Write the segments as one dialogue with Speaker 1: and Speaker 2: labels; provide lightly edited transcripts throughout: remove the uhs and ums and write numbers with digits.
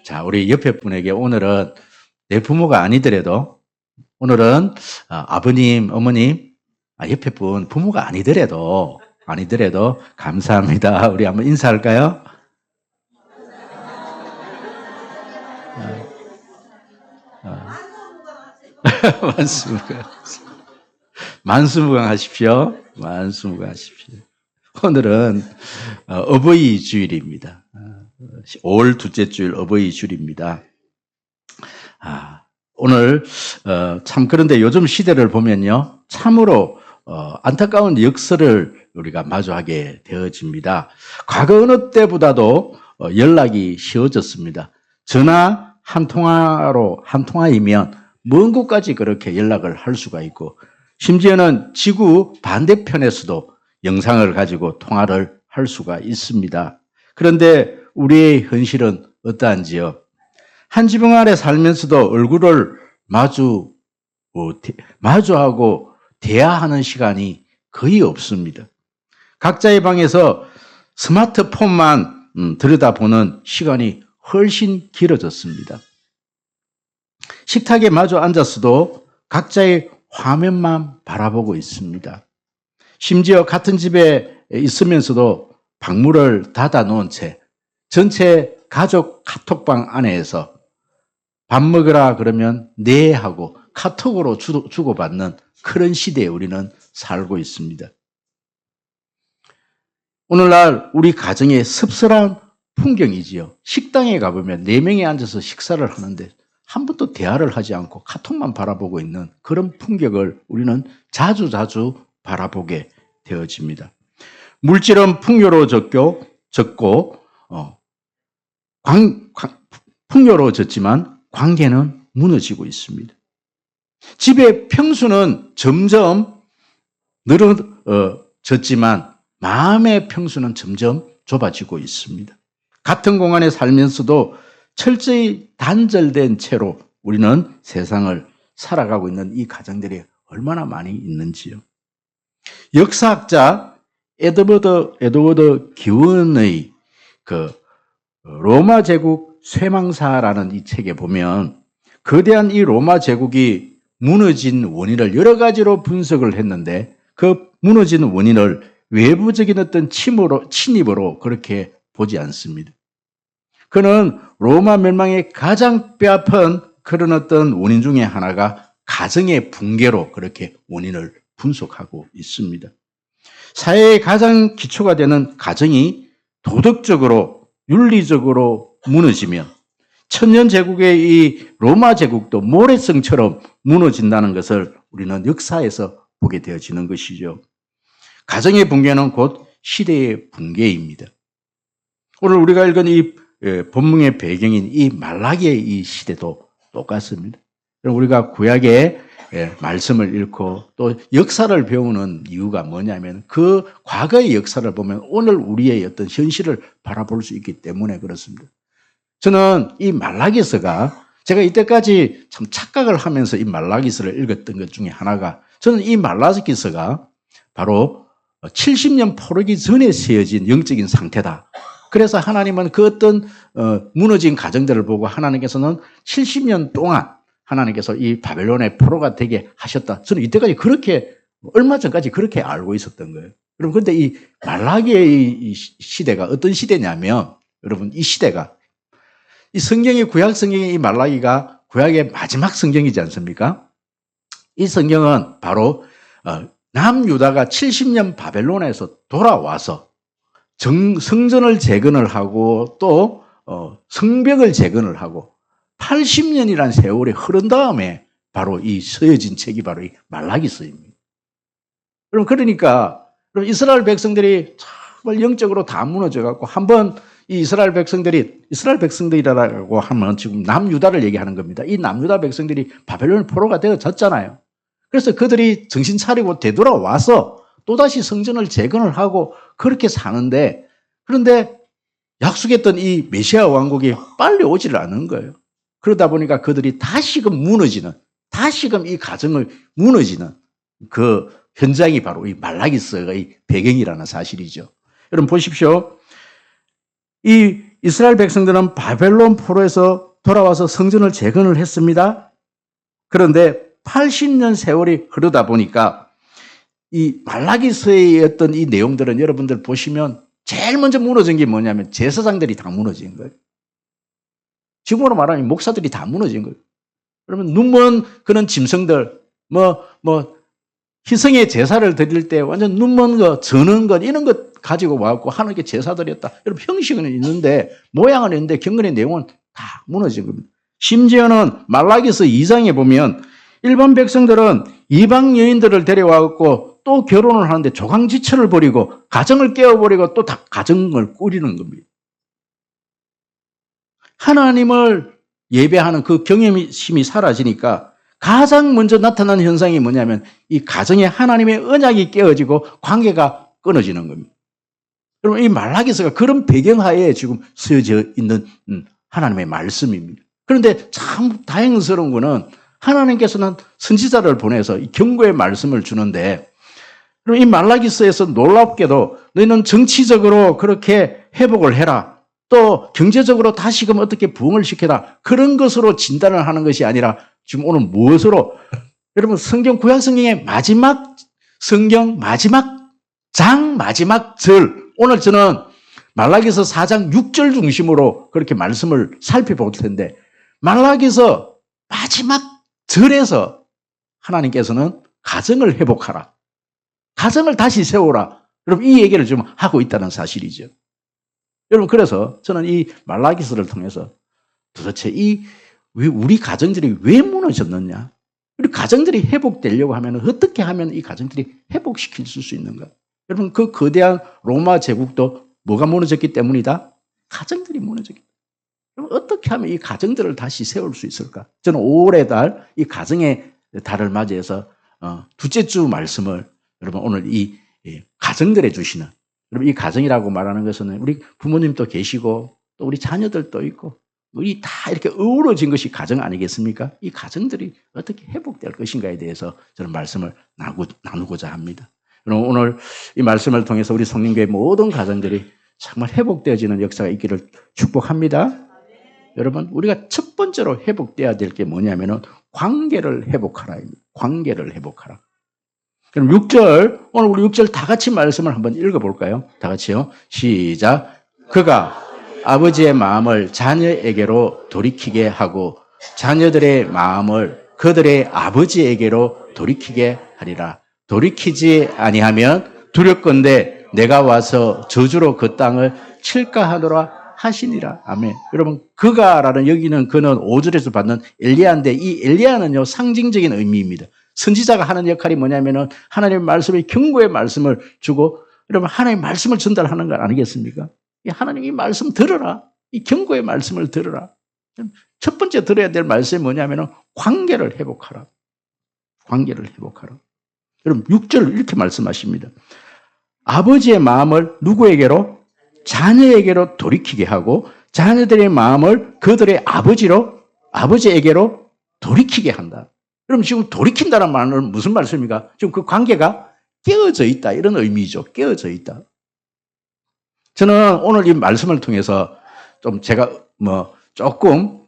Speaker 1: 자, 우리 옆에 분에게 오늘은 내 부모가 아니더라도 오늘은 아버님, 어머님, 옆에 분 부모가 아니더라도 감사합니다. 우리 한번 인사할까요? 만수무강하십시오. 만수무강하십시오. 오늘은 어버이 주일입니다. 5월 둘째 주일 어버이 주일입니다. 오늘 참 그런데 요즘 시대를 보면요, 참으로 안타까운 역설을 우리가 마주하게 되어집니다. 과거 어느 때보다도 연락이 쉬워졌습니다. 전화 한 통화이면 먼 곳까지 그렇게 연락을 할 수가 있고, 심지어는 지구 반대편에서도 영상을 가지고 통화를 할 수가 있습니다. 그런데 우리의 현실은 어떠한지요? 한 지붕 아래 살면서도 얼굴을 마주하고 대화하는 시간이 거의 없습니다. 각자의 방에서 스마트폰만 들여다보는 시간이 훨씬 길어졌습니다. 식탁에 마주 앉았어도 각자의 화면만 바라보고 있습니다. 심지어 같은 집에 있으면서도 방문을 닫아 놓은 채 전체 가족 카톡방 안에서 밥 먹으라 그러면 네 하고 카톡으로 주고받는 그런 시대에 우리는 살고 있습니다. 오늘날 우리 가정의 씁쓸한 풍경이지요. 식당에 가보면 4명이 앉아서 식사를 하는데 한 번도 대화를 하지 않고 카톡만 바라보고 있는 그런 풍경을 우리는 자주 바라보게 되어집니다. 물질은 풍요로워졌고 풍요로워졌지만 관계는 무너지고 있습니다. 집의 평수는 점점 늘어졌지만 마음의 평수는 점점 좁아지고 있습니다. 같은 공간에 살면서도 철저히 단절된 채로 우리는 세상을 살아가고 있는 이 가정들이 얼마나 많이 있는지요. 역사학자 에드워드 기원의 로마 제국 쇠망사라는 이 책에 보면 거대한 이 로마 제국이 무너진 원인을 여러 가지로 분석을 했는데 그 무너진 원인을 외부적인 어떤 침입으로 그렇게 보지 않습니다. 그는 로마 멸망의 가장 뼈아픈 그런 어떤 원인 중에 하나가 가정의 붕괴로 그렇게 원인을 분석하고 있습니다. 사회의 가장 기초가 되는 가정이 도덕적으로 윤리적으로 무너지면 천년 제국의 이 로마 제국도 모래성처럼 무너진다는 것을 우리는 역사에서 보게 되어지는 것이죠. 가정의 붕괴는 곧 시대의 붕괴입니다. 오늘 우리가 읽은 이 본문의 배경인 이 말라기의 이 시대도 똑같습니다. 우리가 구약의 말씀을 읽고 또 역사를 배우는 이유가 뭐냐면 그 과거의 역사를 보면 오늘 우리의 어떤 현실을 바라볼 수 있기 때문에 그렇습니다. 저는 이 말라기서가 제가 이때까지 참 착각을 하면서 이 말라기서를 읽었던 것 중에 하나가 저는 이 말라기서가 바로 70년 포로기 전에 세워진 영적인 상태다. 그래서 하나님은 그 어떤 무너진 가정들을 보고 하나님께서는 70년 동안 하나님께서 이 바벨론의 포로가 되게 하셨다. 저는 이때까지 그렇게 얼마 전까지 그렇게 알고 있었던 거예요. 여러분 그런데 이 말라기의 이 시대가 어떤 시대냐면 여러분 이 시대가 이 성경의 구약 성경의 이 말라기가 구약의 마지막 성경이지 않습니까? 이 성경은 바로 남유다가 70년 바벨론에서 돌아와서 성전을 재건을 하고 또 성벽을 재건을 하고 80년이라는 세월이 흐른 다음에 바로 이 쓰여진 책이 바로 이 말라기서입니다. 그러니까 이스라엘 백성들이 정말 영적으로 다 무너져갖고 한번 이 이스라엘 백성들이라고 하면 지금 남유다를 얘기하는 겁니다. 이 남유다 백성들이 바벨론 포로가 되어졌잖아요. 그래서 그들이 정신 차리고 되돌아와서 또다시 성전을 재건을 하고 그렇게 사는데 그런데 약속했던 이 메시아 왕국이 빨리 오지를 않는 거예요. 그러다 보니까 그들이 다시금 이 가정을 무너지는 그 현장이 바로 이 말라기서의 배경이라는 사실이죠. 여러분 보십시오. 이 이스라엘 백성들은 바벨론 포로에서 돌아와서 성전을 재건을 했습니다. 그런데 80년 세월이 흐르다 보니까 이 말라기서의 어떤 이 내용들은 여러분들 보시면 제일 먼저 무너진 게 뭐냐면 제사장들이 다 무너진 거예요. 지금으로 말하면 목사들이 다 무너진 거예요. 그러면 눈먼 그런 짐승들, 희생의 제사를 드릴 때 완전 눈먼 거, 저는 것, 이런 것 가지고 와갖고 하는 게 제사드렸다. 여러분, 형식은 있는데, 모양은 있는데, 경건의 내용은 다 무너진 겁니다. 심지어는 말라기서 2장에 보면, 일반 백성들은 이방 여인들을 데려와갖고 또 결혼을 하는데 조강지처를 버리고, 가정을 깨워버리고 또 다 가정을 꾸리는 겁니다. 하나님을 예배하는 그 경외심이 사라지니까 가장 먼저 나타난 현상이 뭐냐면 이 가정에 하나님의 언약이 깨어지고 관계가 끊어지는 겁니다. 여러분, 이 말라기서가 그런 배경하에 지금 쓰여져 있는 하나님의 말씀입니다. 그런데 참 다행스러운 거는 하나님께서는 선지자를 보내서 이 경고의 말씀을 주는데, 그럼 이 말라기서에서 놀랍게도 너희는 정치적으로 그렇게 회복을 해라, 또 경제적으로 다시금 어떻게 부흥을 시켜라, 그런 것으로 진단을 하는 것이 아니라 지금 오늘 무엇으로, 여러분 성경 구약 성경의 마지막 성경 마지막 장 마지막 절, 오늘 저는 말라기서 4장 6절 중심으로 그렇게 말씀을 살펴볼 텐데, 말라기서 마지막 절에서 하나님께서는 가정을 회복하라, 가정을 다시 세우라, 여러분 이 얘기를 지금 하고 있다는 사실이죠. 여러분, 그래서 저는 이 말라기서를 통해서 도대체 우리 가정들이 왜 무너졌느냐, 우리 가정들이 회복되려고 하면 어떻게 하면 이 가정들이 회복시킬 수 있는가. 여러분, 그 거대한 로마 제국도 뭐가 무너졌기 때문이다? 가정들이 무너졌기 때문이다. 그럼 어떻게 하면 이 가정들을 다시 세울 수 있을까? 저는 5월의 달, 이 가정의 달을 맞이해서 둘째 주 말씀을 여러분 오늘 이 가정들에 주시는, 여러분 이 가정이라고 말하는 것은 우리 부모님도 계시고 또 우리 자녀들도 있고 우리 다 이렇게 어우러진 것이 가정 아니겠습니까? 이 가정들이 어떻게 회복될 것인가에 대해서 저는 말씀을 나누고자 합니다. 여러분, 오늘 이 말씀을 통해서 우리 성령교회 모든 가정들이 정말 회복되어지는 역사가 있기를 축복합니다. 여러분, 우리가 첫 번째로 회복돼야 될 게 뭐냐면은 관계를 회복하라입니다. 관계를 회복하라. 그럼 6절, 오늘 우리 6절 다 같이 말씀을 한번 읽어볼까요? 다 같이요. 시작. 그가 아버지의 마음을 자녀에게로 돌이키게 하고 자녀들의 마음을 그들의 아버지에게로 돌이키게 하리라. 돌이키지 아니하면 두렵건대 내가 와서 저주로 그 땅을 칠까 하노라 하시니라. 아멘. 여러분, 그가라는 여기는 그는 5절에서 받는 엘리야인데, 이 엘리야는요 상징적인 의미입니다. 선지자가 하는 역할이 뭐냐면은 하나님의 말씀의 경고의 말씀을 주고, 여러분 하나님의 말씀을 전달하는 것 아니겠습니까? 하나님 이 말씀 들어라. 이 경고의 말씀을 들어라. 첫 번째 들어야 될 말씀이 뭐냐면은 관계를 회복하라. 관계를 회복하라. 여러분 6절 이렇게 말씀하십니다. 아버지의 마음을 누구에게로? 자녀에게로 돌이키게 하고 자녀들의 마음을 그들의 아버지에게로 돌이키게 한다. 그럼 지금 돌이킨다는 말은 무슨 말씀입니까? 지금 그 관계가 깨어져 있다, 이런 의미죠. 깨어져 있다. 저는 오늘 이 말씀을 통해서 좀 제가 조금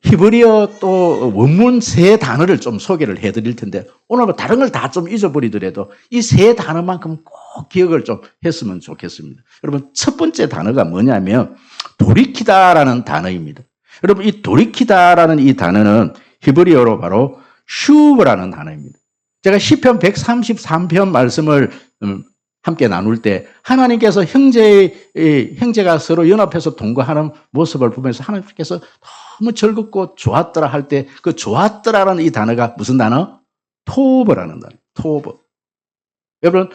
Speaker 1: 히브리어 또 원문 세 단어를 좀 소개를 해드릴 텐데, 오늘 다른 걸 다 좀 잊어버리더라도 이 세 단어만큼 꼭 기억을 좀 했으면 좋겠습니다. 여러분, 첫 번째 단어가 뭐냐면 돌이키다라는 단어입니다. 여러분, 이 돌이키다라는 이 단어는 히브리어로 바로 슈브라는 단어입니다. 제가 시편 133편 말씀을 함께 나눌 때 하나님께서 형제가 서로 연합해서 동거하는 모습을 보면서 하나님께서 너무 즐겁고 좋았더라 할 때 그 좋았더라라는 이 단어가 무슨 단어? 토브라는 단어. 토브. 여러분,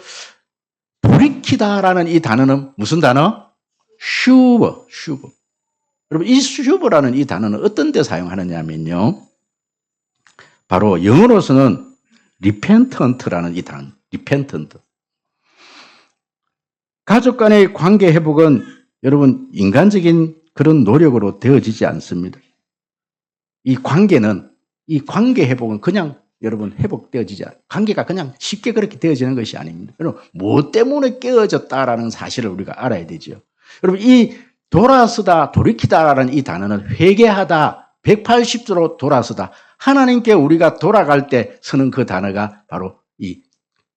Speaker 1: 돌이키다라는 이 단어는 무슨 단어? 슈브. 여러분, 이 슈브라는 이 단어는 어떤 데 사용하느냐면요, 바로 영어로서는 repentant라는 이 단어, repentant. 가족 간의 관계 회복은 여러분 인간적인 그런 노력으로 되어지지 않습니다. 이 관계 회복은 그냥 여러분 회복되어지지 않아요. 관계가 그냥 쉽게 그렇게 되어지는 것이 아닙니다. 여러분, 뭐 때문에 깨어졌다라는 사실을 우리가 알아야 되죠. 여러분, 이 돌아서다, 돌이키다라는 이 단어는 회개하다, 180도로 돌아서다. 하나님께 우리가 돌아갈 때 쓰는 그 단어가 바로 이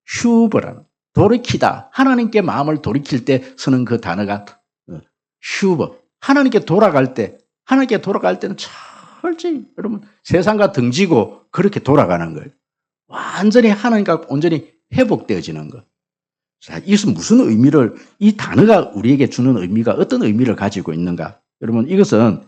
Speaker 1: 휴버라는, 돌이키다. 하나님께 마음을 돌이킬 때 쓰는 그 단어가 휴버. 하나님께 돌아갈 때는 철저히 여러분 세상과 등지고 그렇게 돌아가는 거예요. 완전히 하나님과 온전히 회복되어지는 것. 자, 이것은 무슨 의미를, 이 단어가 우리에게 주는 의미가 어떤 의미를 가지고 있는가? 여러분, 이것은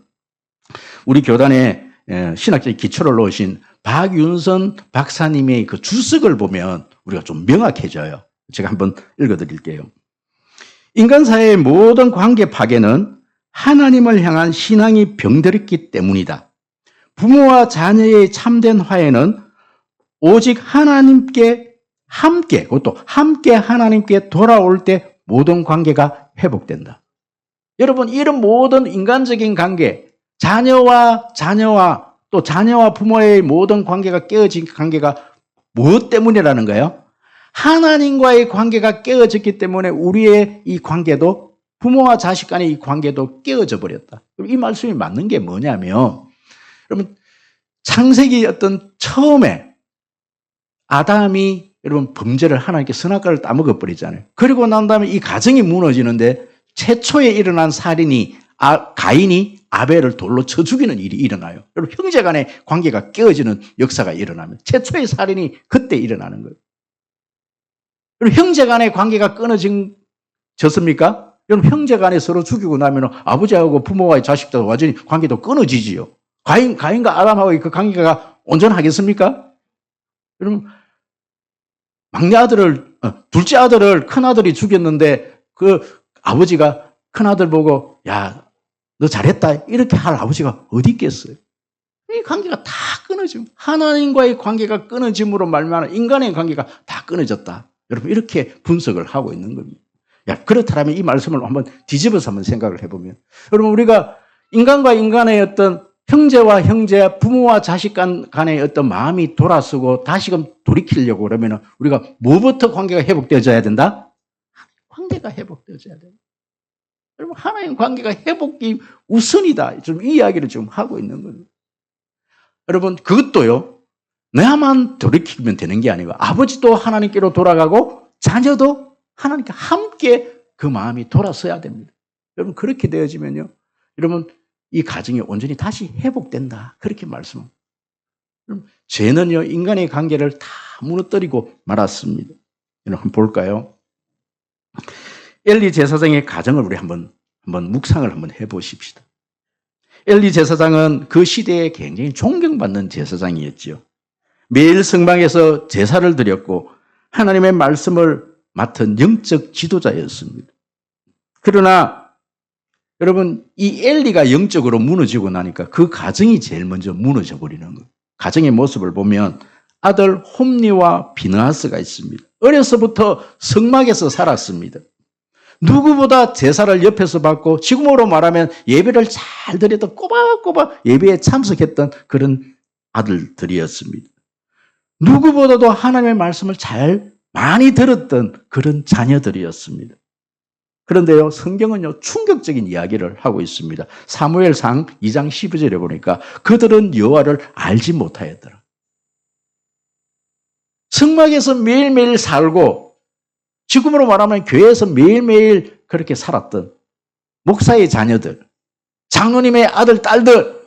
Speaker 1: 우리 교단에 신학적 기초를 놓으신 박윤선 박사님의 그 주석을 보면 우리가 좀 명확해져요. 제가 한번 읽어드릴게요. 인간사회의 모든 관계 파괴는 하나님을 향한 신앙이 병들었기 때문이다. 부모와 자녀의 참된 화해는 오직 하나님께 함께, 그것도 함께 하나님께 돌아올 때 모든 관계가 회복된다. 여러분, 이런 모든 인간적인 관계, 자녀와 또 자녀와 부모의 모든 관계가 깨어진 관계가 무엇 때문이라는 거예요? 하나님과의 관계가 깨어졌기 때문에 우리의 이 관계도, 부모와 자식 간의 이 관계도 깨어져 버렸다. 이 말씀이 맞는 게 뭐냐면, 여러분, 창세기 어떤 처음에 아담이 여러분 범죄를 하나님께 선악과를 따먹어 버리잖아요. 그리고 난 다음에 이 가정이 무너지는데 최초에 일어난 살인이 가인이 아벨을 돌로 쳐 죽이는 일이 일어나요. 여러분, 형제 간의 관계가 깨어지는 역사가 일어나면 최초의 살인이 그때 일어나는 거예요. 여러분, 형제 간의 관계가 끊어졌습니까? 여러분, 형제 간에 서로 죽이고 나면 아버지하고 부모와의 자식도 완전히 관계도 끊어지지요. 가인과 아담하고의 그 관계가 온전하겠습니까? 여러분, 둘째 아들을 큰아들이 죽였는데 그 아버지가 큰아들 보고, 야, 너 잘했다, 이렇게 할 아버지가 어디 있겠어요? 이 관계가 다 끊어지고, 하나님과의 관계가 끊어짐으로 말미암아 인간의 관계가 다 끊어졌다. 여러분, 이렇게 분석을 하고 있는 겁니다. 야, 그렇다면 이 말씀을 한번 뒤집어서 한번 생각을 해보면, 여러분, 우리가 인간과 인간의 어떤 형제와 형제, 부모와 자식 간의 어떤 마음이 돌아서고 다시금 돌이키려고 그러면 우리가 뭐부터 관계가 회복되어져야 된다? 관계가 회복되어져야 된다. 여러분, 하나님 관계가 회복이 우선이다. 좀 이 이야기를 지금 하고 있는 거예요. 여러분, 그것도요, 내만 돌이키면 되는 게 아니고 아버지도 하나님께로 돌아가고 자녀도 하나님께 함께 그 마음이 돌아서야 됩니다. 여러분, 그렇게 되어지면요, 여러분, 이 가정이 온전히 다시 회복된다. 그렇게 말씀합니다. 죄는요, 인간의 관계를 다 무너뜨리고 말았습니다. 여러분, 한번 볼까요? 엘리 제사장의 가정을 우리 한번 묵상을 한번 해보십시다. 엘리 제사장은 그 시대에 굉장히 존경받는 제사장이었죠. 매일 성막에서 제사를 드렸고 하나님의 말씀을 맡은 영적 지도자였습니다. 그러나 여러분, 이 엘리가 영적으로 무너지고 나니까 그 가정이 제일 먼저 무너져 버리는 거예요. 가정의 모습을 보면 아들 홈리와 비느하스가 있습니다. 어려서부터 성막에서 살았습니다. 누구보다 제사를 옆에서 받고 지금으로 말하면 예배를 잘 드렸던 꼬박꼬박 예배에 참석했던 그런 아들들이었습니다. 누구보다도 하나님의 말씀을 많이 들었던 그런 자녀들이었습니다. 그런데요, 성경은요, 충격적인 이야기를 하고 있습니다. 사무엘상 2장 12절에 보니까 그들은 여호와를 알지 못하였더라. 성막에서 매일매일 살고 지금으로 말하면 교회에서 매일매일 그렇게 살았던 목사의 자녀들, 장로님의 아들, 딸들,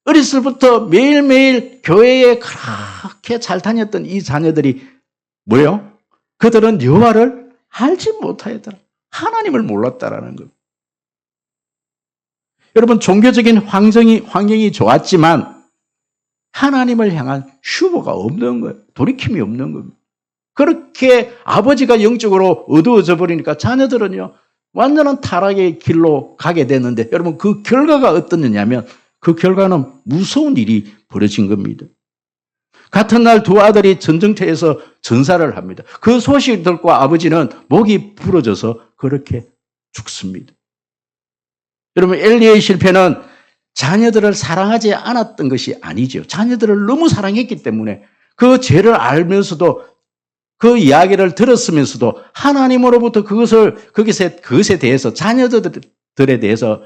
Speaker 1: 어렸을 때부터 매일매일 교회에 그렇게 잘 다녔던 이 자녀들이 뭐예요? 그들은 여호와를 알지 못하였더라. 하나님을 몰랐다라는 것. 여러분, 종교적인 환경이 좋았지만 하나님을 향한 슈버가 없는 거예요. 돌이킴이 없는 겁니다. 그렇게 아버지가 영적으로 어두워져 버리니까 자녀들은요, 완전한 타락의 길로 가게 됐는데, 여러분, 그 결과가 어떻느냐면 그 결과는 무서운 일이 벌어진 겁니다. 같은 날 두 아들이 전쟁터에서 전사를 합니다. 그 소식을 듣고 아버지는 목이 부러져서 그렇게 죽습니다. 여러분, 엘리의 실패는 자녀들을 사랑하지 않았던 것이 아니죠. 자녀들을 너무 사랑했기 때문에 그 죄를 알면서도 그 이야기를 들었으면서도 하나님으로부터 그것에 대해서 자녀들에 대해서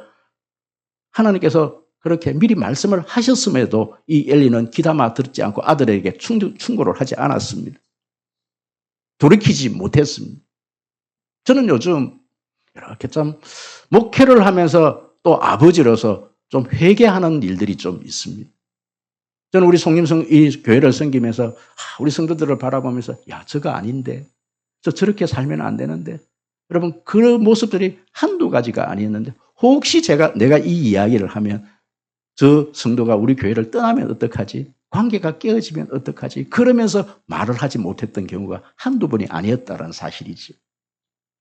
Speaker 1: 하나님께서 그렇게 미리 말씀을 하셨음에도 이 엘리는 귀담아 듣지 않고 아들에게 충고를 하지 않았습니다. 돌이키지 못했습니다. 저는 요즘 이렇게 좀 목회를 하면서 또 아버지로서 좀 회개하는 일들이 좀 있습니다. 저는 우리 송림성 이 교회를 섬기면서 우리 성도들을 바라보면서 야, 저거 아닌데. 저렇게 살면 안 되는데. 여러분, 그 모습들이 한두 가지가 아니었는데 혹시 내가 이 이야기를 하면 저 성도가 우리 교회를 떠나면 어떡하지? 관계가 깨어지면 어떡하지? 그러면서 말을 하지 못했던 경우가 한두 번이 아니었다는 사실이지.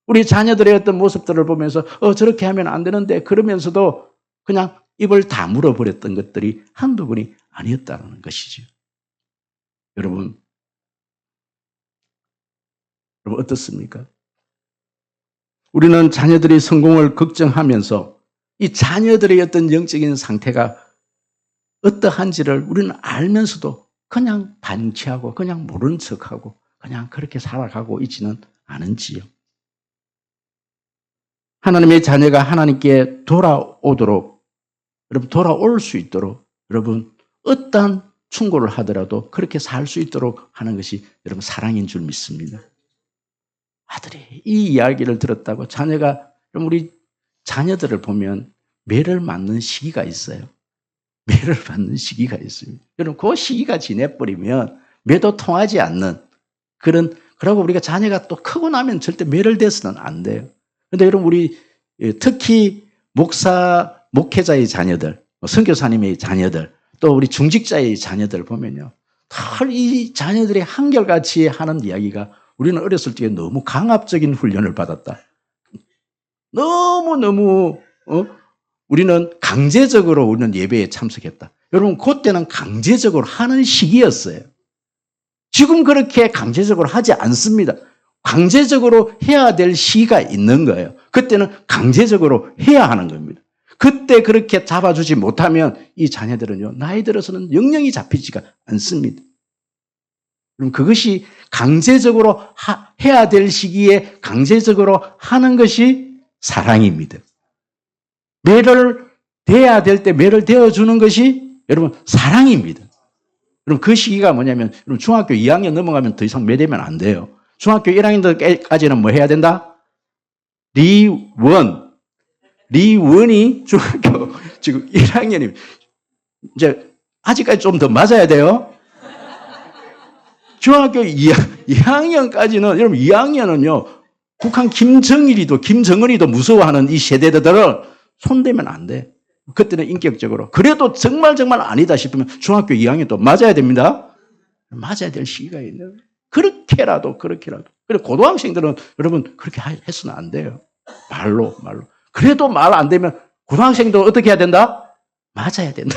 Speaker 1: 우리 자녀들의 어떤 모습들을 보면서 저렇게 하면 안 되는데 그러면서도 그냥 입을 다물어 버렸던 것들이 한두 번이 아니었다는 것이죠. 여러분 어떻습니까? 우리는 자녀들이 성공을 걱정하면서 이 자녀들의 어떤 영적인 상태가 어떠한지를 우리는 알면서도 그냥 반치하고 그냥 모른 척하고 그냥 그렇게 살아가고 있지는 않은지요. 하나님의 자녀가 하나님께 돌아오도록, 여러분 돌아올 수 있도록, 여러분 어떠한 충고를 하더라도 그렇게 살 수 있도록 하는 것이 여러분 사랑인 줄 믿습니다. 아들이 이 이야기를 들었다고 자녀가, 우리 자녀들을 보면 매를 맞는 시기가 있어요. 매를 맞는 시기가 있습니다. 여러분 그 시기가 지내버리면 매도 통하지 않는 그러고 우리가 자녀가 또 크고 나면 절대 매를 대서는 안 돼요. 그런데 여러분 우리 특히 목회자의 자녀들, 선교사님의 자녀들, 또 우리 중직자의 자녀들 보면요. 이 자녀들이 한결같이 하는 이야기가 우리는 어렸을 때 너무 강압적인 훈련을 받았다. 너무 우리는 강제적으로 우리는 예배에 참석했다. 여러분 그때는 강제적으로 하는 시기였어요. 지금 그렇게 강제적으로 하지 않습니다. 강제적으로 해야 될 시기가 있는 거예요. 그때는 강제적으로 해야 하는 겁니다. 그때 그렇게 잡아주지 못하면 이 자녀들은요, 나이 들어서는 영영이 잡히지가 않습니다. 그럼 그것이 강제적으로 해야 될 시기에 강제적으로 하는 것이 사랑입니다. 매를 대야 될 때 매를 대어주는 것이 여러분 사랑입니다. 그럼 그 시기가 뭐냐면 여러분 중학교 2학년 넘어가면 더 이상 매대면 안 돼요. 중학교 1학년까지는 뭐 해야 된다? 리원이 중학교 지금 1학년이 이제 아직까지 좀 더 맞아야 돼요. 중학교 2학년까지는 여러분 2학년은요 북한 김정은이도 무서워하는 이 세대들을 손대면 안 돼. 그때는 인격적으로. 그래도 정말 아니다 싶으면 중학교 2학년 또 맞아야 됩니다. 맞아야 될 시기가 있는. 그렇게라도. 그리고 고등학생들은 여러분 그렇게 해서는 안 돼요. 말로. 그래도 말 안 되면 고등학생도 어떻게 해야 된다? 맞아야 된다.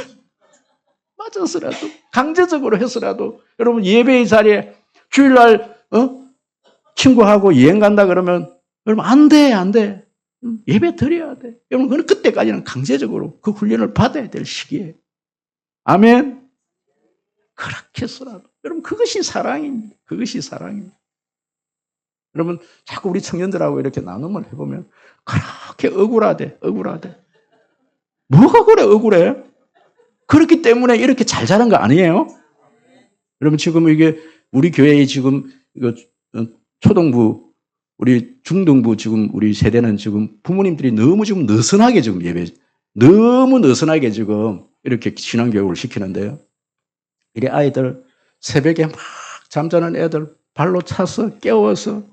Speaker 1: 맞아서라도 강제적으로 해서라도 여러분 예배의 자리에 주일날 친구하고 여행 간다 그러면 여러분 안 돼. 예배 드려야 돼. 여러분 그때까지는 강제적으로 그 훈련을 받아야 될 시기예요. 아멘. 그렇게 해서라도 여러분 그것이 사랑입니다. 여러분 자꾸 우리 청년들하고 이렇게 나눔을 해보면 그렇게 억울하대. 뭐가 그래 억울해? 그렇기 때문에 이렇게 잘 자란 거 아니에요? 여러분 지금 이게 우리 교회에 지금 이거 초등부, 우리 중등부 지금 우리 세대는 지금 부모님들이 너무 지금 느슨하게 지금 너무 느슨하게 지금 이렇게 신앙교육을 시키는데요. 이 아이들 새벽에 막 잠자는 애들 발로 차서 깨워서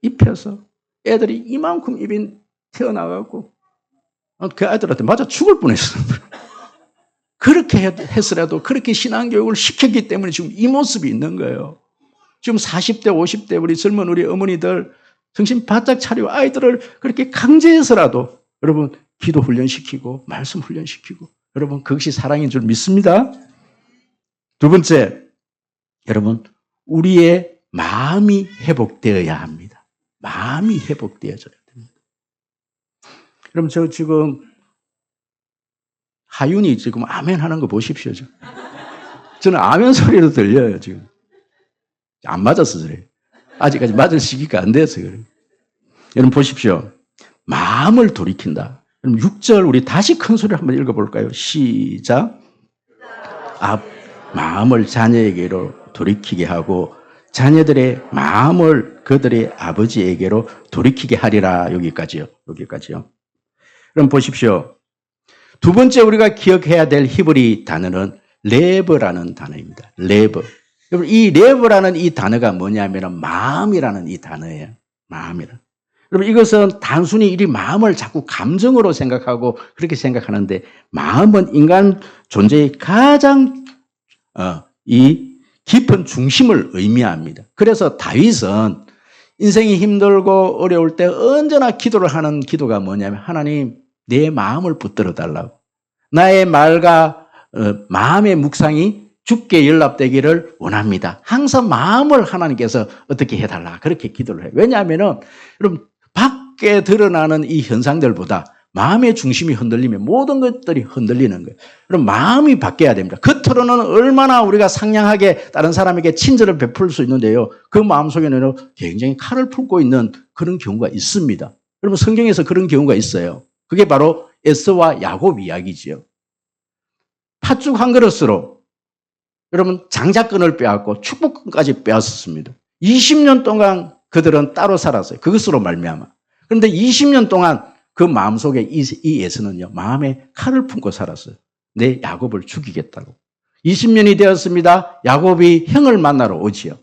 Speaker 1: 입혀서 애들이 이만큼 입이 튀어나가고 그 아이들한테 맞아 죽을 뻔했어요. 그렇게 했으라도 그렇게 신앙교육을 시켰기 때문에 지금 이 모습이 있는 거예요. 지금 40대, 50대 우리 어머니들 정신 바짝 차리고 아이들을 그렇게 강제해서라도 여러분 기도 훈련시키고 말씀 훈련시키고 여러분 그것이 사랑인 줄 믿습니다. 두 번째, 여러분 우리의 마음이 회복되어야 합니다. 마음이 회복되어져야 됩니다. 여러분 저 지금 하윤이 지금 아멘 하는 거 보십시오. 저는 아멘 소리로 들려요 지금. 안 맞았어 그래. 아직까지 맞을 시기가 안 돼서 그래. 여러분 보십시오. 마음을 돌이킨다. 그럼 6절 우리 다시 큰 소리로 한번 읽어볼까요? 시작. 마음을 자녀에게로 돌이키게 하고 자녀들의 마음을 그들의 아버지에게로 돌이키게 하리라. 여기까지요. 그럼 보십시오. 두 번째 우리가 기억해야 될 히브리 단어는 레브라는 단어입니다. 레브. 여러분, 이 레브라는 이 단어가 뭐냐면 마음이라는 이 단어예요. 마음이라. 여러분, 이것은 단순히 이 마음을 자꾸 감정으로 생각하고 그렇게 생각하는데 마음은 인간 존재의 가장 이 깊은 중심을 의미합니다. 그래서 다윗은 인생이 힘들고 어려울 때 언제나 기도를 하는 기도가 뭐냐면 하나님 내 마음을 붙들어 달라고. 나의 말과 마음의 묵상이 주께 연락되기를 원합니다. 항상 마음을 하나님께서 어떻게 해달라 그렇게 기도를 해요. 왜냐하면 여러분 밖에 드러나는 이 현상들보다 마음의 중심이 흔들리면 모든 것들이 흔들리는 거예요. 그럼 마음이 바뀌어야 됩니다. 겉으로는 얼마나 우리가 상냥하게 다른 사람에게 친절을 베풀 수 있는데요. 그 마음속에는 굉장히 칼을 품고 있는 그런 경우가 있습니다. 여러분 성경에서 그런 경우가 있어요. 그게 바로 에서와 야곱 이야기지요. 팥죽 한 그릇으로 여러분 장자권을 빼앗고 축복권까지 빼앗았습니다. 20년 동안 그들은 따로 살았어요. 그것으로 말미암아. 그런데 20년 동안 그 마음속에 이 에서는요. 마음에 칼을 품고 살았어요. 내 야곱을 죽이겠다고. 20년이 되었습니다. 야곱이 형을 만나러 오지요.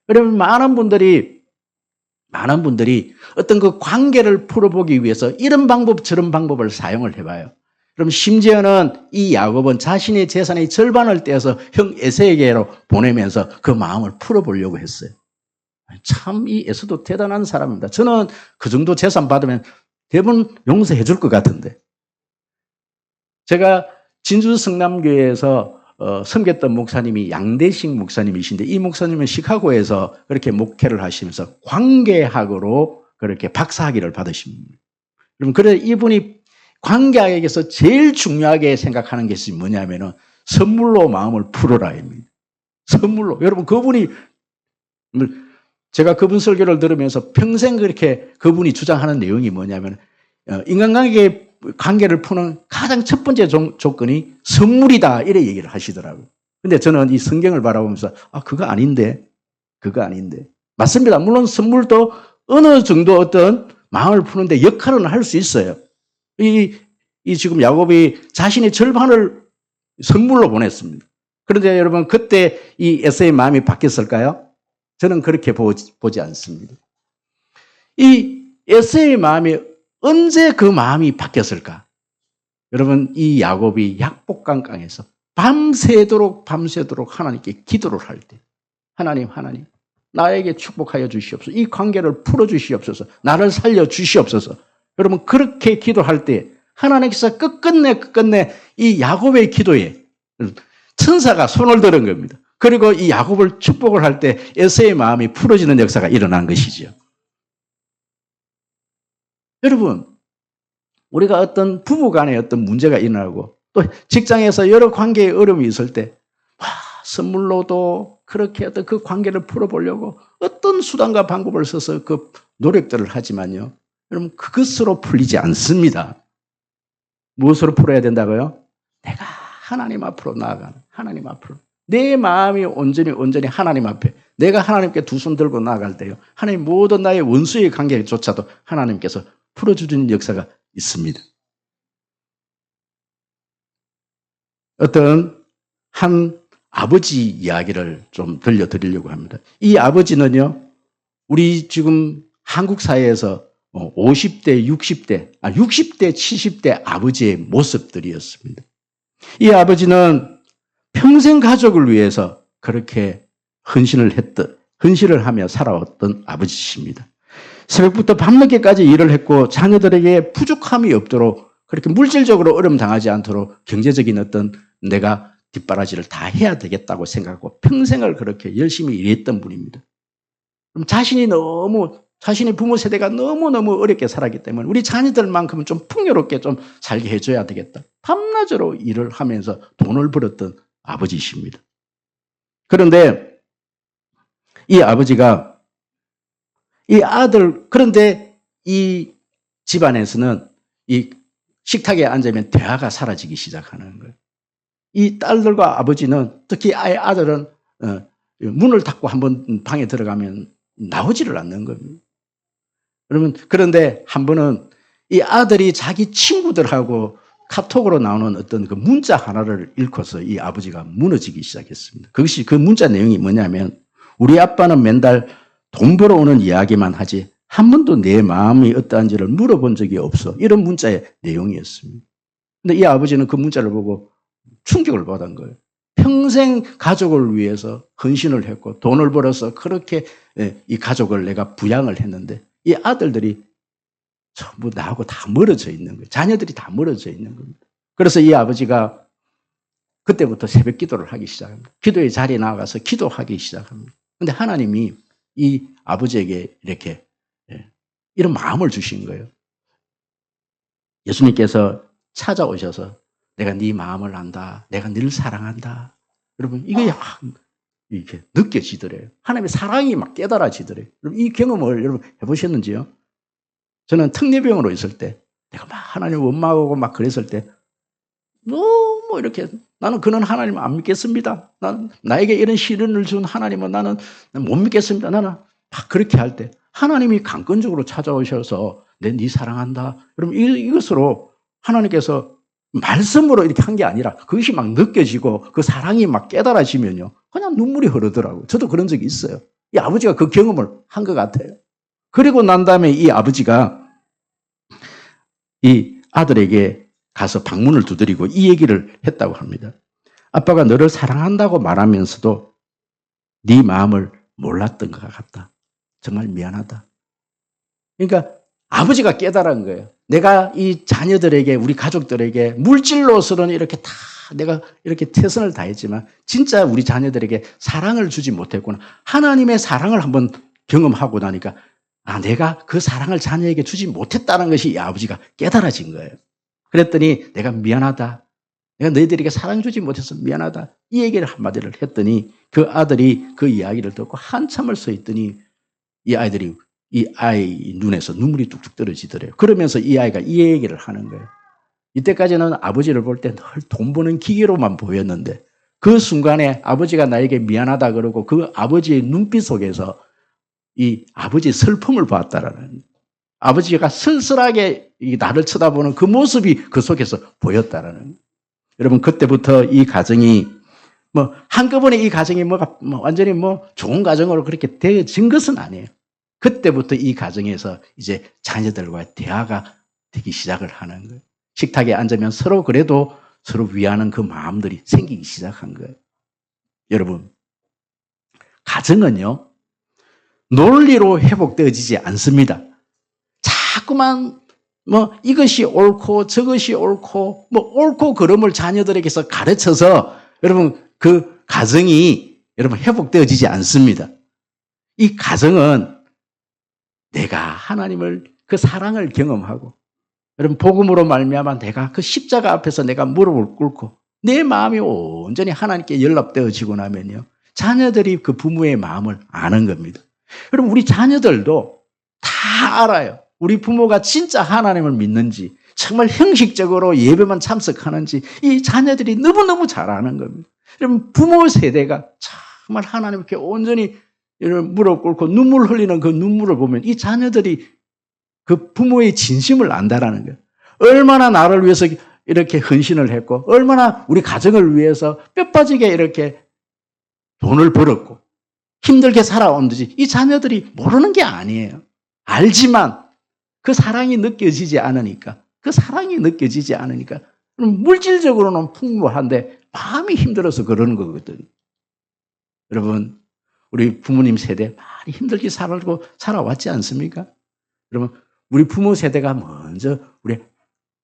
Speaker 1: 그러면 많은 분들이 어떤 그 관계를 풀어보기 위해서 이런 방법 저런 방법을 사용을 해봐요. 그럼 심지어는 이 야곱은 자신의 재산의 절반을 떼어서 형 에서에게로 보내면서 그 마음을 풀어보려고 했어요. 참 이 에서도 대단한 사람입니다. 저는 그 정도 재산 받으면 대부분 용서해 줄 것 같은데. 제가 진주 성남교회에서 섬겼던 목사님이 양대식 목사님이신데 이 목사님은 시카고에서 그렇게 목회를 하시면서 관계학으로 그렇게 박사학위를 받으십니다. 그럼 그래 이분이 관계학에서 제일 중요하게 생각하는 것이 뭐냐면은 선물로 마음을 풀어라입니다. 선물로. 여러분 그분이 제가 그분 설교를 들으면서 평생 그렇게 그분이 주장하는 내용이 뭐냐면 인간관계 관계를 푸는 가장 첫 번째 조건이 선물이다 이래 얘기를 하시더라고요. 근데 저는 이 성경을 바라보면서 그거 아닌데 맞습니다. 물론 선물도 어느 정도 어떤 마음을 푸는데 역할은 할 수 있어요. 이 지금 야곱이 자신의 절반을 선물로 보냈습니다. 그런데 여러분 그때 이 에서의 마음이 바뀌었을까요? 저는 그렇게 보지 않습니다. 이 에서의 마음이 언제 그 마음이 바뀌었을까? 여러분 이 야곱이 약복강강에서 밤새도록 하나님께 기도를 할 때 하나님 나에게 축복하여 주시옵소서. 이 관계를 풀어주시옵소서. 나를 살려주시옵소서. 여러분 그렇게 기도할 때 하나님께서 끝끝내 이 야곱의 기도에 천사가 손을 드는 겁니다. 그리고 이 야곱을 축복을 할 때 에서의 마음이 풀어지는 역사가 일어난 것이죠. 여러분 우리가 어떤 부부간에 어떤 문제가 일어나고 또 직장에서 여러 관계에 어려움이 있을 때 선물로도 그렇게 어떤 그 관계를 풀어보려고 어떤 수단과 방법을 써서 그 노력들을 하지만요. 여러분 그것으로 풀리지 않습니다. 무엇으로 풀어야 된다고요? 내가 하나님 앞으로 나아가는 하나님 앞으로 내 마음이 온전히 하나님 앞에 내가 하나님께 두 손 들고 나아갈 때요. 하나님 모든 나의 원수의 관계조차도 하나님께서 풀어주는 역사가 있습니다. 어떤 한 아버지 이야기를 좀 들려드리려고 합니다. 이 아버지는요. 우리 지금 한국 사회에서 50대, 60대, 70대 아버지의 모습들이었습니다. 이 아버지는 평생 가족을 위해서 그렇게 헌신을 하며 살아왔던 아버지십니다. 새벽부터 밤늦게까지 일을 했고 자녀들에게 부족함이 없도록 그렇게 물질적으로 어려움 당하지 않도록 경제적인 어떤 내가 뒷바라지를 다 해야 되겠다고 생각하고 평생을 그렇게 열심히 일했던 분입니다. 그럼 자신의 부모 세대가 너무너무 어렵게 살았기 때문에 우리 자녀들만큼은 좀 풍요롭게 좀 살게 해줘야 되겠다. 밤낮으로 일을 하면서 돈을 벌었던 아버지십니다. 그런데 이 아버지가 그런데 이 집안에서는 이 식탁에 앉으면 대화가 사라지기 시작하는 거예요. 이 딸들과 아버지는, 특히 아들은 문을 닫고 한번 방에 들어가면 나오지를 않는 겁니다. 여러분, 그런데 한 번은 이 아들이 자기 친구들하고 카톡으로 나오는 어떤 그 문자 하나를 읽고서 이 아버지가 무너지기 시작했습니다. 그것이, 그 문자 내용이 뭐냐면, 우리 아빠는 맨날 돈 벌어오는 이야기만 하지 한 번도 내 마음이 어떠한지를 물어본 적이 없어. 이런 문자의 내용이었습니다. 근데 이 아버지는 그 문자를 보고 충격을 받은 거예요. 평생 가족을 위해서 헌신을 했고 돈을 벌어서 그렇게 이 가족을 내가 부양을 했는데 이 아들들이 전부 나하고 다 멀어져 있는 거예요. 자녀들이 다 멀어져 있는 겁니다. 그래서 이 아버지가 그때부터 새벽 기도를 하기 시작합니다. 기도의 자리에 나가서 기도하기 시작합니다. 그런데 하나님이 이 아버지에게 이렇게 이런 마음을 주신 거예요. 예수님께서 찾아오셔서 내가 네 마음을 안다. 내가 늘 사랑한다. 여러분, 이게 이렇게 느껴지더래요. 하나님의 사랑이 막 깨달아지더래요. 여러분, 이 경험을 여러분 해보셨는지요? 저는 특례병으로 있을 때 내가 막 하나님 원망하고 막 그랬을 때 너무 이렇게 나는 그는 하나님 안 믿겠습니다. 나에게 이런 시련을 준 하나님은 나는 못 믿겠습니다. 나는 막 그렇게 할 때 하나님이 강권적으로 찾아오셔서 네 사랑한다. 여러분, 이것으로 하나님께서 말씀으로 이렇게 한 게 아니라 그것이 막 느껴지고 그 사랑이 막 깨달아지면요. 그냥 눈물이 흐르더라고요. 저도 그런 적이 있어요. 이 아버지가 그 경험을 한 것 같아요. 그리고 난 다음에 이 아버지가 이 아들에게 가서 방문을 두드리고 이 얘기를 했다고 합니다. 아빠가 너를 사랑한다고 말하면서도 네 마음을 몰랐던 것 같다. 정말 미안하다. 그러니까 아버지가 깨달은 거예요. 내가 이 자녀들에게, 우리 가족들에게 물질로서는 이렇게 다 내가 이렇게 최선을 다했지만 진짜 우리 자녀들에게 사랑을 주지 못했구나. 하나님의 사랑을 한번 경험하고 나니까 내가 그 사랑을 자녀에게 주지 못했다는 것이 이 아버지가 깨달아진 거예요. 그랬더니 내가 미안하다. 내가 너희들에게 사랑 주지 못해서 미안하다. 이 얘기를 한마디를 했더니 그 아들이 그 이야기를 듣고 한참을 서 있더니 이 아이 눈에서 눈물이 뚝뚝 떨어지더래요. 그러면서 이 아이가 이 얘기를 하는 거예요. 이때까지는 아버지를 볼 때 늘 돈 버는 기계로만 보였는데 그 순간에 아버지가 나에게 미안하다 그러고 그 아버지의 눈빛 속에서 이 아버지의 슬픔을 봤다라는, 아버지가 쓸쓸하게 나를 쳐다보는 그 모습이 그 속에서 보였다라는. 여러분, 그때부터 이 가정이 한꺼번에 이 가정이 완전히 좋은 가정으로 그렇게 되어진 것은 아니에요. 그때부터 이 가정에서 이제 자녀들과 대화가 되기 시작을 하는 거예요. 식탁에 앉으면 서로 그래도 서로 위하는 그 마음들이 생기기 시작한 거예요. 여러분, 가정은요, 논리로 회복되어지지 않습니다. 자꾸만 이것이 옳고 저것이 옳고 옳고 그름을 자녀들에게서 가르쳐서 여러분 그 가정이 여러분 회복되어지지 않습니다. 이 가정은 내가 하나님을 그 사랑을 경험하고 여러분 복음으로 말미암아 내가 그 십자가 앞에서 내가 무릎을 꿇고 내 마음이 온전히 하나님께 연락되어지고 나면요, 자녀들이 그 부모의 마음을 아는 겁니다. 여러분, 우리 자녀들도 다 알아요. 우리 부모가 진짜 하나님을 믿는지, 정말 형식적으로 예배만 참석하는지 이 자녀들이 너무너무 잘 아는 겁니다. 여러분, 부모 세대가 정말 하나님께 온전히 무릎 꿇고 눈물 흘리는 그 눈물을 보면 이 자녀들이 그 부모의 진심을 안다라는 거예요. 얼마나 나를 위해서 이렇게 헌신을 했고, 얼마나 우리 가정을 위해서 뼈 빠지게 이렇게 돈을 벌었고, 힘들게 살아온듯이 이 자녀들이 모르는 게 아니에요. 알지만 그 사랑이 느껴지지 않으니까, 물질적으로는 풍부한데 마음이 힘들어서 그러는 거거든요. 여러분, 우리 부모님 세대 많이 힘들게 살아왔지 않습니까? 여러분, 우리 부모 세대가 먼저 우리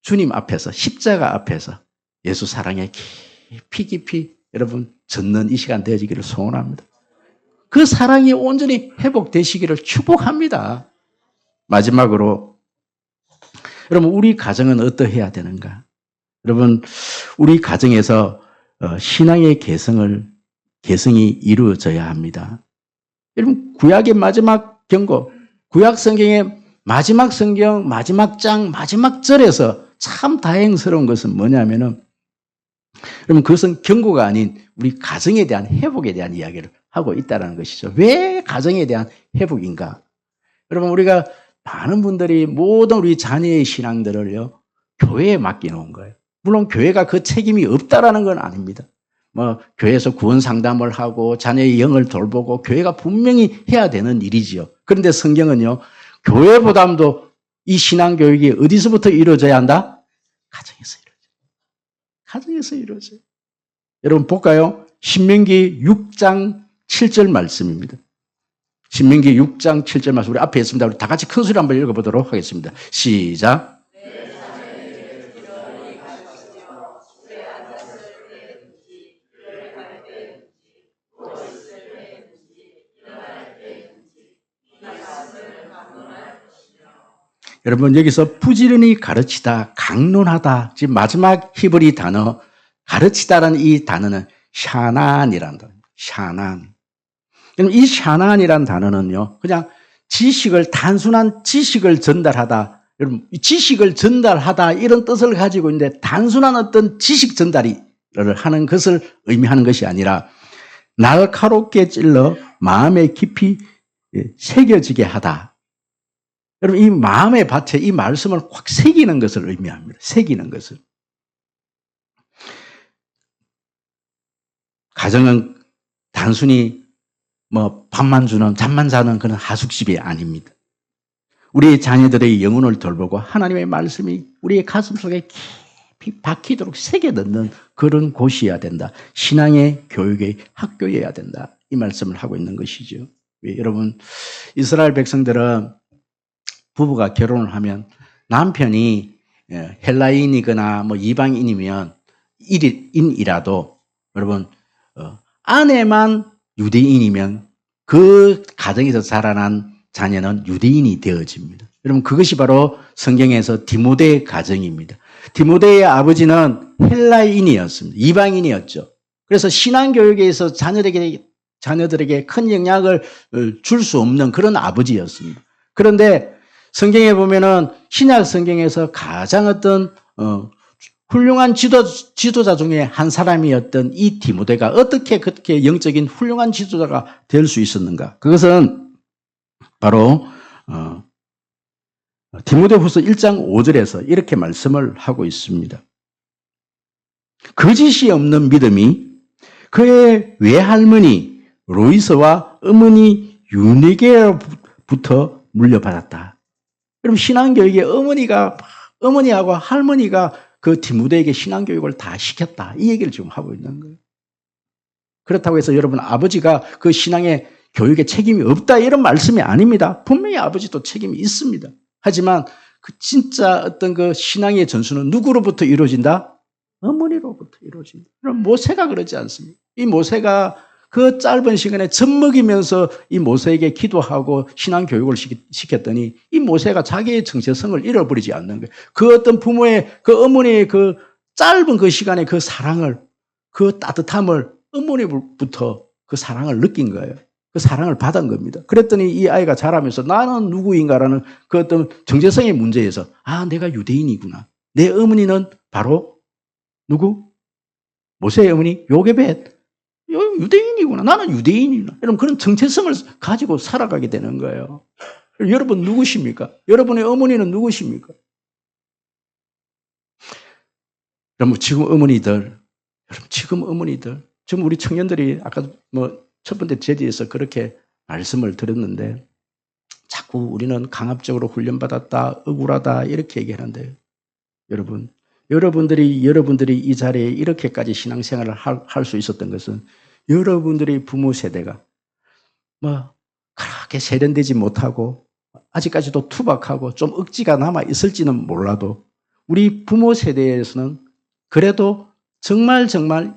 Speaker 1: 주님 앞에서, 십자가 앞에서 예수 사랑에 깊이 여러분 젖는 이 시간 되어지기를 소원합니다. 그 사랑이 온전히 회복되시기를 축복합니다. 마지막으로 여러분, 우리 가정은 어떠해야 되는가? 여러분, 우리 가정에서 신앙의 개성이 이루어져야 합니다. 여러분, 구약의 마지막 경고, 구약 성경의 마지막 성경, 마지막 장, 마지막 절에서 참 다행스러운 것은 뭐냐면은, 그러면 그것은 경고가 아닌 우리 가정에 대한 회복에 대한 이야기를 하고 있다는 것이죠. 왜 가정에 대한 회복인가? 여러분, 우리가 많은 분들이 모든 우리 자녀의 신앙들을요, 교회에 맡겨놓은 거예요. 물론 교회가 그 책임이 없다라는 건 아닙니다. 교회에서 구원 상담을 하고 자녀의 영을 돌보고 교회가 분명히 해야 되는 일이지요. 그런데 성경은요, 교회보다도 이 신앙교육이 어디서부터 이루어져야 한다? 가정에서 이루어져요. 가정에서 이루어져요. 여러분 볼까요? 신명기 6장 7절 말씀입니다. 신명기 6장 7절 말씀 우리 앞에 있습니다. 우리 다 같이 큰 소리 한번 읽어보도록 하겠습니다. 시작. 여러분 여기서 부지런히 가르치다, 강론하다, 지금 마지막 히브리 단어 가르치다라는 이 단어는 샤난이라는 단어입니다. 샤난. 그럼 이 샤난이라는 단어는요, 그냥 단순한 지식을 전달하다, 여러분 지식을 전달하다 이런 뜻을 가지고 있는데 단순한 어떤 지식 전달을 하는 것을 의미하는 것이 아니라 날카롭게 찔러 마음에 깊이 새겨지게 하다. 여러분, 이 마음의 밭에 이 말씀을 확 새기는 것을 의미합니다. 새기는 것을. 가정은 단순히 밥만 주는, 잠만 자는 그런 하숙집이 아닙니다. 우리의 자녀들의 영혼을 돌보고 하나님의 말씀이 우리의 가슴 속에 깊이 박히도록 새겨 넣는 그런 곳이어야 된다. 신앙의 교육의 학교여야 된다. 이 말씀을 하고 있는 것이죠. 여러분, 이스라엘 백성들은 부부가 결혼을 하면 남편이 헬라인이거나 이방인이면 인이라도 여러분 아내만 유대인이면 그 가정에서 자라난 자녀는 유대인이 되어집니다. 여러분 그것이 바로 성경에서 디모데 가정입니다. 디모데의 아버지는 헬라인이었습니다. 이방인이었죠. 그래서 신앙교육에서 자녀들에게 큰 영향을 줄 수 없는 그런 아버지였습니다. 그런데 성경에 보면은 신약 성경에서 가장 어떤 훌륭한 지도자 중에 한 사람이었던 이 디모데가 어떻게 그렇게 영적인 훌륭한 지도자가 될 수 있었는가? 그것은 바로 디모데후서 1장 5절에서 이렇게 말씀을 하고 있습니다. 거짓이 없는 믿음이 그의 외할머니 로이스와 어머니 유네게로부터 물려받았다. 그럼 신앙교육에 어머니하고 할머니가 그 디모데에게 신앙교육을 다 시켰다. 이 얘기를 지금 하고 있는 거예요. 그렇다고 해서 여러분 아버지가 그 신앙의 교육에 책임이 없다 이런 말씀이 아닙니다. 분명히 아버지도 책임이 있습니다. 하지만 그 진짜 어떤 그 신앙의 전수는 누구로부터 이루어진다? 어머니로부터 이루어진다. 그럼 모세가 그러지 않습니까? 이 모세가 그 짧은 시간에 젖 먹이면서 이 모세에게 기도하고 신앙 교육을 시켰더니 이 모세가 자기의 정체성을 잃어버리지 않는 거예요. 그 어떤 부모의 그 어머니의 그 짧은 그 시간에 그 사랑을, 그 따뜻함을 어머니부터 그 사랑을 느낀 거예요. 그 사랑을 받은 겁니다. 그랬더니 이 아이가 자라면서 나는 누구인가라는 그 어떤 정체성의 문제에서 내가 유대인이구나. 내 어머니는 바로 누구? 모세의 어머니 요게벳. 유대인이구나. 나는 유대인이구나. 여러분 그런 정체성을 가지고 살아가게 되는 거예요. 여러분 누구십니까? 여러분의 어머니는 누구십니까? 여러분 지금 어머니들, 지금 우리 청년들이 아까 첫 번째 제지에서 그렇게 말씀을 드렸는데 자꾸 우리는 강압적으로 훈련받았다, 억울하다 이렇게 얘기하는데 여러분들이 이 자리에 이렇게까지 신앙생활을 할 수 있었던 것은 여러분들의 부모 세대가 그렇게 세련되지 못하고 아직까지도 투박하고 좀 억지가 남아 있을지는 몰라도 우리 부모 세대에서는 그래도 정말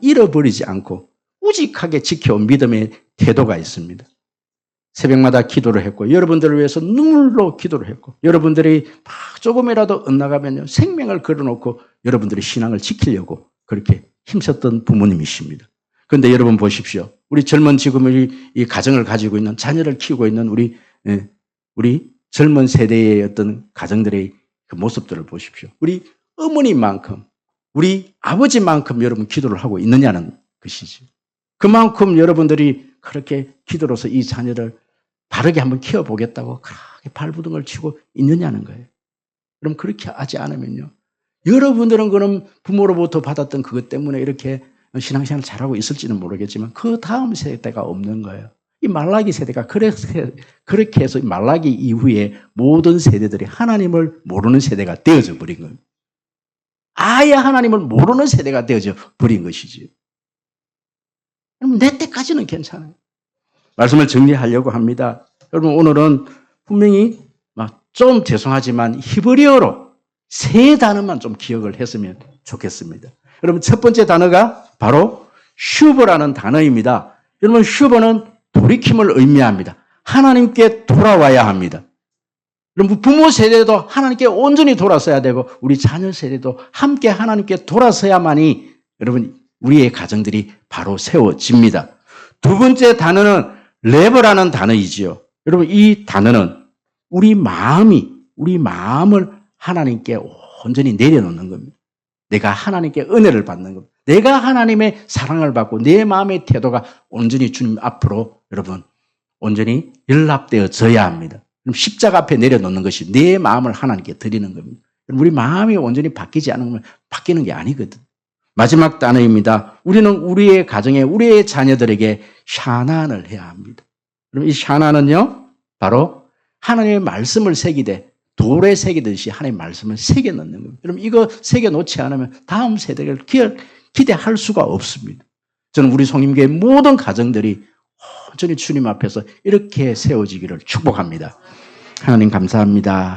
Speaker 1: 잃어버리지 않고 우직하게 지켜온 믿음의 태도가 있습니다. 새벽마다 기도를 했고 여러분들을 위해서 눈물로 기도를 했고 여러분들이 조금이라도 엇나가면요 생명을 걸어놓고 여러분들의 신앙을 지키려고 그렇게 힘썼던 부모님이십니다. 그런데 여러분 보십시오. 우리 젊은 지금 이 가정을 가지고 있는 자녀를 키우고 있는 우리 젊은 세대의 어떤 가정들의 그 모습들을 보십시오. 우리 어머니만큼, 우리 아버지만큼 여러분 기도를 하고 있느냐는 것이죠. 그만큼 여러분들이 그렇게 기도로서 이 자녀를 바르게 한번 키워보겠다고 그렇게 발부둥을 치고 있느냐는 거예요. 그럼 그렇게 하지 않으면요, 여러분들은 그럼 부모로부터 받았던 그것 때문에 이렇게 신앙생활을 잘하고 있을지는 모르겠지만 그 다음 세대가 없는 거예요. 이 말라기 세대가 그렇게 해서 말라기 이후에 모든 세대들이 하나님을 모르는 세대가 되어져 버린 거예요. 아예 하나님을 모르는 세대가 되어져 버린 것이지. 그럼 내 때까지는 괜찮아요. 말씀을 정리하려고 합니다. 여러분, 오늘은 분명히 좀 죄송하지만 히브리어로 세 단어만 좀 기억을 했으면 좋겠습니다. 여러분, 첫 번째 단어가 바로 슈버라는 단어입니다. 여러분, 슈버는 돌이킴을 의미합니다. 하나님께 돌아와야 합니다. 여러분, 부모 세대도 하나님께 온전히 돌아서야 되고 우리 자녀 세대도 함께 하나님께 돌아서야만이 여러분 우리의 가정들이 바로 세워집니다. 두 번째 단어는 레버라는 단어이지요. 여러분, 이 단어는 우리 마음을 하나님께 온전히 내려놓는 겁니다. 내가 하나님께 은혜를 받는 겁니다. 내가 하나님의 사랑을 받고 내 마음의 태도가 온전히 주님 앞으로 여러분 온전히 연락되어져야 합니다. 그럼 십자가 앞에 내려놓는 것이 내 마음을 하나님께 드리는 겁니다. 우리 마음이 온전히 바뀌지 않으면 바뀌는 게 아니거든. 마지막 단어입니다. 우리는 우리의 가정에 우리의 자녀들에게 샤난을 해야 합니다. 그럼 이 샤난은요, 바로 하나님의 말씀을 새기되 돌에 새기듯이 하나님의 말씀을 새겨 넣는 겁니다. 그럼 이거 새겨 놓지 않으면 다음 세대를 기대할 수가 없습니다. 저는 우리 성림교회 모든 가정들이 온전히 주님 앞에서 이렇게 세워지기를 축복합니다. 하나님 감사합니다.